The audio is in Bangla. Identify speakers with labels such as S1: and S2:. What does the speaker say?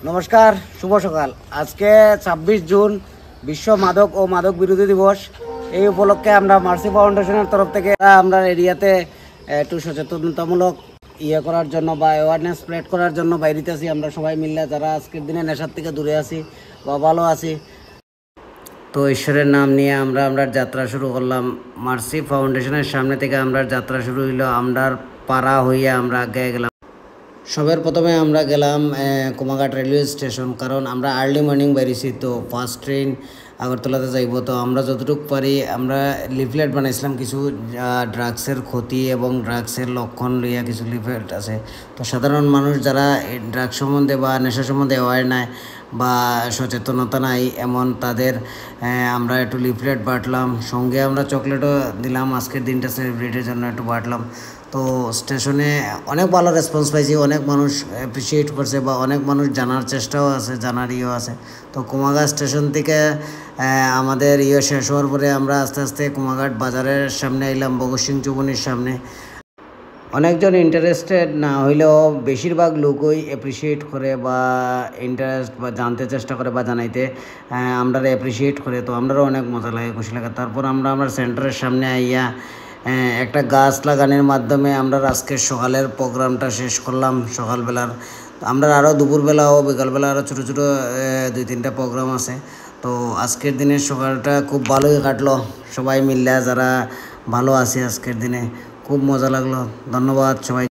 S1: নমস্কার, শুভ সকাল। আজকে ২৬ জুন বিশ্ব মাদক ও মাদক বিরোধী দিবস। এই উপলক্ষে আমরা মার্সি ফাউন্ডেশনের তরফ থেকে আমরা এরিয়াতে একটু সচেতনতামূলক করার জন্য বা অ্যাওয়ারনেস স্প্রেড করার জন্য বাইরেতে আছি। আমরা সবাই মিললে যারা আজকের দিনে নেশার থেকে দূরে আছি বা ভালো আছি, তো ঈশ্বরের নাম নিয়ে আমরা যাত্রা শুরু করলাম। মার্সি ফাউন্ডেশনের সামনে থেকে আমরা যাত্রা শুরু হইলো। আমরা পাড়া হইয়া আমরা আগে গেলাম। সবের প্রথমে আমরা গেলাম কুমাঘাট রেলওয়ে স্টেশন, কারণ আমরা আর্লি মর্নিং বেরিয়েছি, তো ফার্স্ট ট্রেন আগরতলাতে যাইব। তো আমরা যতটুকু পারি আমরা লিফলেট বানাইছিলাম কিছু ড্রাগসের ক্ষতি এবং ড্রাগসের লক্ষণ লইয়া কিছু লিফলেট আছে। তো সাধারণ মানুষ যারা ড্রাগস সম্বন্ধে বা নেশা সম্বন্ধে অ্যাওয়ার নাই বা সচেতনতা নাই, এমন তাদের আমরা একটু লিফলেট বাঁটলাম, সঙ্গে আমরা চকলেটও দিলাম। আজকের দিনটা সেলিব্রেটের জন্য একটু বাঁটলাম। তো স্টেশনে অনেক ভালো রেসপন্স পাইছি, অনেক মানুষ অ্যাপ্রিসিয়েট করছে বা অনেক মানুষ জানার চেষ্টাও আছে, জানার আছে। তো কুমাঘাট স্টেশন থেকে আমাদের শেষ হওয়ার পরে আমরা আস্তে আস্তে কুমাঘাট বাজারের সামনে এলাম, ভগৎ সিং চৌমুহনীর সামনে। অনেকজন ইন্টারেস্টেড না হইলেও বেশিরভাগ লোকই অ্যাপ্রিসিয়েট করে বা ইন্টারেস্ট বা জানতে চেষ্টা করে বা জানাইতে আমরা অ্যাপ্রিসিয়েট করে। তো আমরাও অনেক মজা লাগে, খুশি লাগে। তারপর আমরা সেন্টারের সামনে আইয়া একটা গাছ লাগানোর মাধ্যমে আমরা আজকের সকালের প্রোগ্রামটা শেষ করলাম। সকালবেলার আমরা আরও দুপুরবেলা ও বিকালবেলা আরও ছোটো ছোটো 2-3টা প্রোগ্রাম আছে। তো আজকের দিনের সকালটা খুব ভালোই কাটলো, সবাই মিললে যারা ভালো আছে আজকের দিনে খুব মজা লাগলো। ধন্যবাদ সবাই।